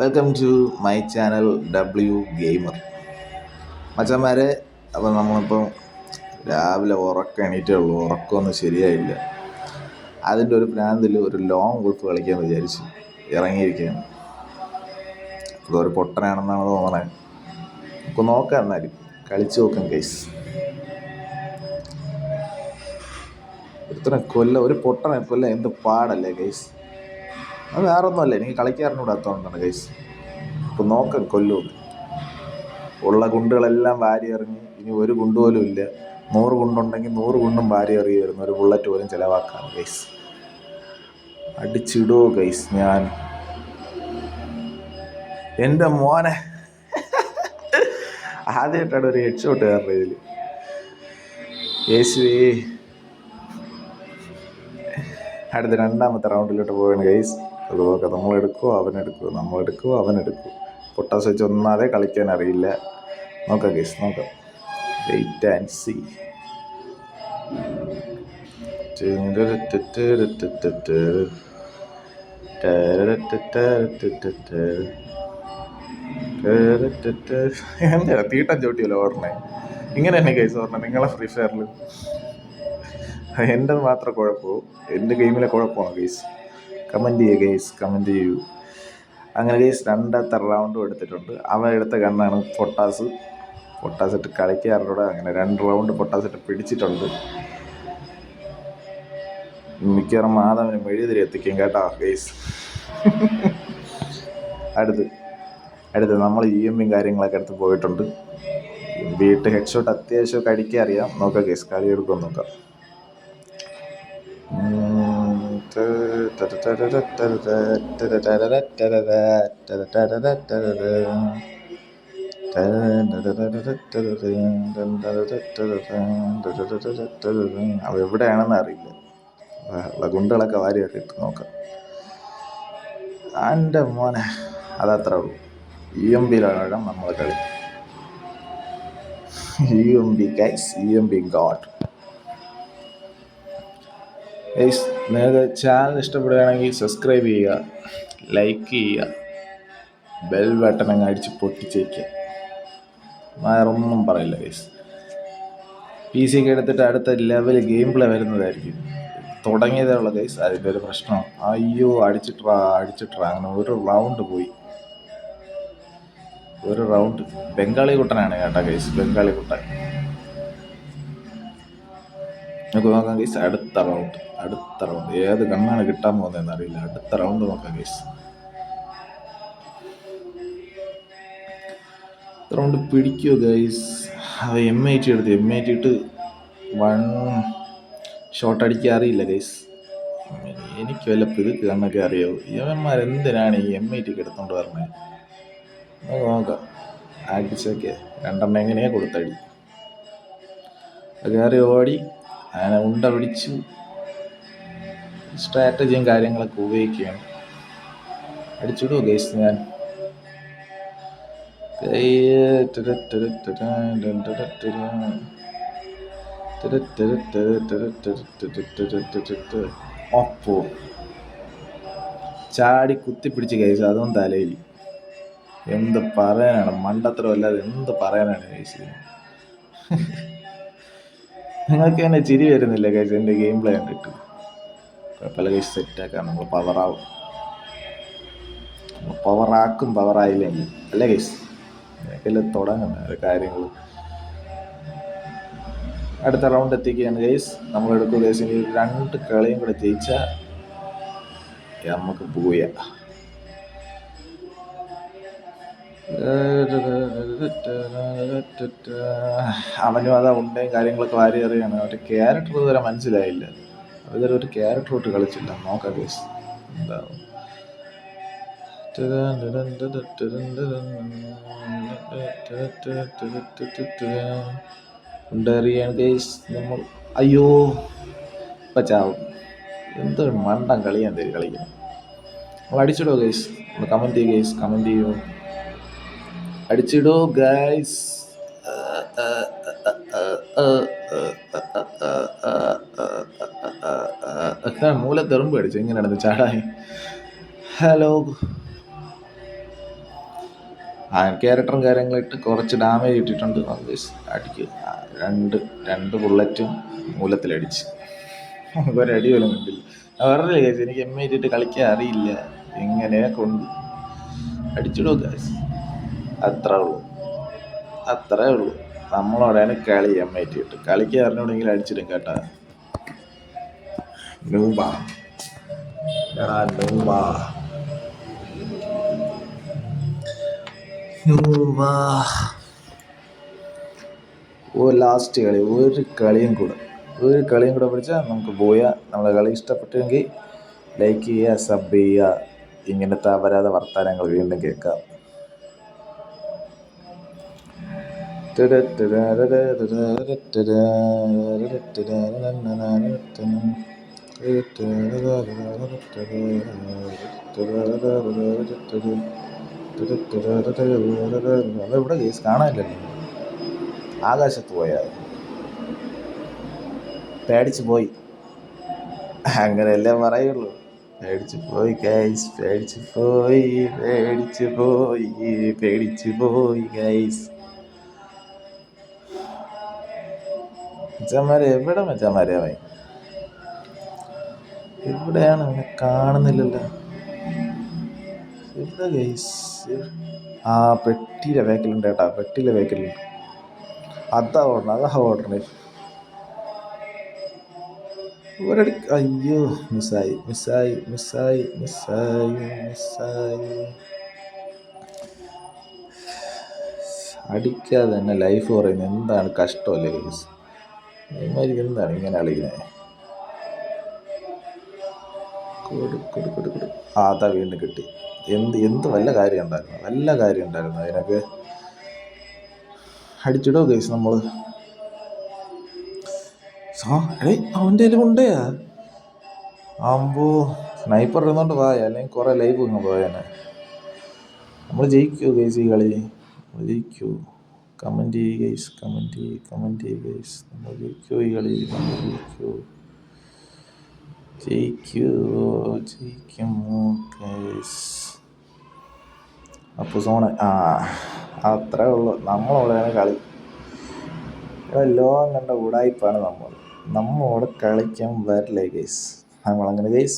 Welcome to my channel W gamer മച്ചന്മാരെ. അപ്പം നമ്മളിപ്പോൾ രാവിലെ എണീറ്റേ ഉള്ളൂ, ഉറക്കമൊന്നും ശരിയായില്ല. അതിൻ്റെ ഒരു പ്രാന്തിൽ ഒരു ലോങ് ഗോൾഫ് കളിക്കാമെന്ന് വിചാരിച്ചു ഇറങ്ങിയിരിക്കുകയാണ്. അതൊരു പൊട്ടനാണെന്നാണ് തോന്നണേ. നമുക്ക് നോക്കാം, എന്നാലും കളിച്ചു നോക്കാം ഗൈസ്. ഒരു പൊട്ടനെ കൊല്ല എന്ത് പാടല്ലേ ഗൈസ്. അത് വേറെ ഒന്നുമല്ല, എനിക്ക് കളിക്കാറിനൂടാത്തോണ്ടാണ് ഗൈസ്. ഇപ്പം നോക്കാം കൊല്ലുമെന്ന്. ഉള്ള ഗുണ്ടുകളെല്ലാം വാരി എറിഞ്ഞ് ഇനി ഒരു ഗുണ്ട് പോലും ഇല്ല. 100 ഗുണ്ടുണ്ടെങ്കിൽ 100 ഗുണ്ടും വാരി എറിയുമായിരുന്നു, ഒരു ബുള്ളറ്റ് പോലും ചിലവാക്കാം ഗൈസ്. അടിച്ചിടുവോ ഗൈസ് ഞാൻ? എൻ്റെ മോനെ ആദ്യമായിട്ടാണ് ഒരു ഹെഡ് ഷോട്ട് കയറുന്നത് ഇതിൽ. യേശുവേ. അടുത്ത രണ്ടാമത്തെ റൗണ്ടിലോട്ട് പോവുകയാണ് ഗൈസ്. അത് നോക്കാം, നമ്മളെടുക്കുമോ അവനെടുക്കുമോ, നമ്മളെടുക്കുമോ അവനെടുക്കുമോ. പൊട്ടാസ് വെച്ച് ഒന്നാതെ കളിക്കാൻ അറിയില്ല. നോക്കാം ഗൈസ്, നോക്കാം. Wait and see. എന്താ തീട്ടം ചോട്ടിയല്ലോ ഓടണേ. ഇങ്ങനെ തന്നെ ഗൈസ് ഓടണം നിങ്ങളെ ഫ്രീ ഫയറിൽ. എൻ്റെ മാത്രം കുഴപ്പവും, എൻ്റെ ഗെയിമിലെ കുഴപ്പമാണ് ഗൈസ്. കമൻറ്റ് ചെയ്യുക ഗൈസ്, കമൻറ്റ് ചെയ്യൂ. അങ്ങനെ ഗൈസ് രണ്ടാമത്തെ റൗണ്ടും എടുത്തിട്ടുണ്ട്. അവൻ എടുത്ത കണ്ണാണ് പൊട്ടാസ് ഇട്ട് കളിക്കാറുണ്ട്. അങ്ങനെ 2 റൗണ്ട് പൊട്ടാസ് ഇട്ട് പിടിച്ചിട്ടുണ്ട്. മിക്കവാറും മാധവന് മെഴുതിരി എത്തിക്കും കേട്ടോ ഗൈസ്. അടുത്ത് നമ്മൾ EMPയും കാര്യങ്ങളൊക്കെ എടുത്ത് പോയിട്ടുണ്ട്. വീട്ട് ഹെഡ് ഷോട്ട് അത്യാവശ്യമൊക്കെ അടിക്കാൻ അറിയാം. നോക്കാം ഗൈസ്, കളി എടുക്കുമെന്ന് നോക്കാം. അവ എവിടെയാണെന്ന് അറിയില്ല. ഗുണ്ടുകളൊക്കെ വാരിയൊക്കെ ഇട്ട് നോക്കാം. എൻ്റെ മോനെ അതത്രേ ഉള്ളൂ. EMPയിലാണ് നമ്മളെ കളി. EMP guys, EMP God. Guys, നിങ്ങൾക്ക് ചാനൽ ഇഷ്ടപ്പെടുകയാണെങ്കിൽ സബ്സ്ക്രൈബ് ചെയ്യുക, ലൈക്ക് ചെയ്യുക, ബെൽ ബട്ടൺ അങ്ങ് അടിച്ച് പൊട്ടിച്ചേക്കുക. വേറൊന്നും പറയില്ല ഗൈസ്. PC ഒക്കെ എടുത്തിട്ട് അടുത്ത ലെവൽ ഗെയിം പ്ലേ വരുന്നതായിരിക്കും. തുടങ്ങിയതേ ഉള്ള ഗൈസ്, അതിൻ്റെ ഒരു പ്രശ്നം. അയ്യോ, അടിച്ചിട്ടാ. അങ്ങനെ ഒരു റൗണ്ട് പോയി. ബംഗാളി കുട്ടനാണ് കേട്ടോ ഗൈസ്, ബംഗാളി കുട്ടൻ. നമുക്ക് നോക്കാം ഗൈസ്. അടുത്ത റൗണ്ട് ഏത് കണ്ണാണ് കിട്ടാൻ പോകുന്നതെന്ന് അറിയില്ല. അടുത്ത റൗണ്ട് നോക്കാം ഗൈസ്. Round പിടിക്കുമോ guys? അവ M80 എടുത്ത് M80 ഇട്ട് 1 ഷോട്ട് അടിക്കാൻ അറിയില്ല ഗൈസ്. എനിക്ക് വല്ല പിതുക്ക് കണ്ണൊക്കെ അറിയാവൂ. ഇവന്മാരെന്തിനാണ് ഈ M80 എടുത്തോണ്ട് പറഞ്ഞത്? നോക്കാം. അടിച്ചൊക്കെ 2 എങ്ങനെയാ കൊടുത്തടി. കയറി ഓടി അങ്ങനെ ഉണ്ട പിടിച്ചു. സ്ട്രാറ്റജിയും കാര്യങ്ങളൊക്കെ ഉപയോഗിക്കുകയാണ്. അടിച്ചിടുവോ ഗൈസ് ഞാൻ? അപ്പോ ചാടി കുത്തിപ്പിടിച്ച് ഗൈസ്, അതും തലയിൽ. എന്ത് പറയാനാണ്, മണ്ടത്തരം അല്ലാതെ എന്ത് പറയാനാണ് ഗൈസ്. നിങ്ങൾക്ക് തന്നെ ചിരി വരുന്നില്ല ഗൈസ് എൻ്റെ ഗെയിം പ്ലേ കണ്ടിട്ട്? കുഴപ്പമില്ല ഗൈസ്, സെറ്റാക്കാം. നമ്മൾ പവറായില്ലെങ്കിൽ അല്ലേ ഗൈസ്? എനിക്കെല്ലാം തുടങ്ങുന്ന കാര്യങ്ങൾ. അടുത്ത റൗണ്ട് എത്തിക്കുകയാണ് ഗൈസ്. നമ്മളെടുക്കും ഗൈസ്. ഇനി 2 കളിയും കൂടെ ജയിച്ചാൽ നമുക്ക് പോയാ. അവനും അതാ ഉണ്ടയും കാര്യങ്ങളൊക്കെ വാരി അറിയാണ്. അവരുടെ ക്യാരക്ടർ ഇതുവരെ മനസ്സിലായില്ല. ഇതുവരെ ഒരു ക്യാരക്ടർ തൊട്ട് കളിച്ചില്ല. നോക്കാം ഗൈസ് എന്താവും. ഉണ്ടറിയാണ് ഗൈസ് നമ്മൾ. അയ്യോ, ഇപ്പം ചാവും. എന്തൊരു മണ്ടം കളിയാൻ തരും കളിക്കണം. നമ്മൾ അടിച്ചിടോ ഗൈസ്? നമ്മൾ കമൻറ്റ് ചെയ്യുക ഗൈസ്, കമൻറ്റ് ചെയ്യൂ. അടിച്ചിടോ ഗൈസ്. മൂലത്തെറുമ്പ് അടിച്ചു. എങ്ങനെയാണെന്ന് ചാടായി. ഹലോ ആ ക്യാരക്ടറും കാര്യങ്ങളിട്ട് കുറച്ച് ഡാമേജ് ഇട്ടിട്ടുണ്ട്. അടിക്കുക, രണ്ട് ബുള്ളറ്റും മൂലത്തിലടിച്ച് ഒരടി പോലും കണ്ടില്ല. പറഞ്ഞില്ല ഗൈസ്, എനിക്ക് എം ഇട്ടിട്ട് കളിക്കാൻ അറിയില്ല, എങ്ങനെ കൊണ്ട് അടിച്ചിടുക ഗൈസ്. അത്രേ ഉള്ളൂ. നമ്മളോടെയാണ് കളി. എം ഇട്ട് കളിക്കാൻ അറിഞ്ഞൂടെങ്കിൽ അടിച്ചിടും കേട്ടാ. നൂബാ ലാസ്റ്റ് കളി, ഒരു കളിയും കൂടെ പിടിച്ചാൽ നമുക്ക് പോയാൽ. നമ്മളെ കളി ഇഷ്ടപ്പെട്ടെങ്കിൽ ലൈക്ക് ചെയ്യുക, സബ് ചെയ്യുക. ഇങ്ങനത്തെ അപരാധ വർത്താനങ്ങൾ വീണ്ടും കേൾക്കാം. അതെവിടെ കേസ് കാണാനില്ലല്ലോ. ആകാശത്ത് പോയാൽ പേടിച്ചു പോയി, അങ്ങനെയല്ലേ പറയുള്ളൂ. പേടിച്ചു പോയി ഗൈസ്. മച്ചാമാരെ എവിടെ മച്ചാമാരെ അവൻ? എവിടെയാണ് അവനെ കാണുന്നില്ലല്ലോ. എവിടെ ഗൈസ്? ആ പെട്ടിയിലെ വേക്കലുണ്ട് കേട്ടാ, പെട്ടിയിലെ വേക്കലുണ്ട്. അതാ ഓടണേ. ഒരടി, അയ്യോ, മിസ്സായി. അടിക്കാതെ തന്നെ ലൈഫ് പറയുന്നത് എന്താണ് കഷ്ടമല്ലേ ഗൈസ്? ഇമാതിരി എന്താണ് ഇങ്ങനെ കളിക്കുന്നത്? അതാ വീണ്ടും കിട്ടി. എന്ത് വല്ല കാര്യം ഉണ്ടായിരുന്നു അതിനൊക്കെ. അടിച്ചിടോ ഗൈസ് നമ്മൾ. അവൻ്റെ കയ്യിൽ കൊണ്ടയാ ആകുമ്പോ സ്നൈപ്പർ ഇരുന്നോണ്ട് പോയ, അല്ലെങ്കിൽ കുറെ ലൈഫ് ഇങ്ങ് പോയാനെ. നമ്മൾ ജയിക്കുമോ ഗൈസ് ഈ കളി? ജയിക്കുമോ? കമൻറ്റ് ചെയ്യ് ഗൈസ്. നമ്മൾ ജയിക്കുമോ ഈ കളി? ജയിക്കുമോ ഗൈസ്? അപ്പോൾ സോണ് അത്രേ ഉള്ളൂ. നമ്മളോടെയാണ് കളി. ലോകം കണ്ട ഉടായിപ്പാണ് നമ്മളോട് കളിക്കാൻ വരില്ലേ ഗൈസ്. നമ്മളങ്ങനെ ഗൈസ്.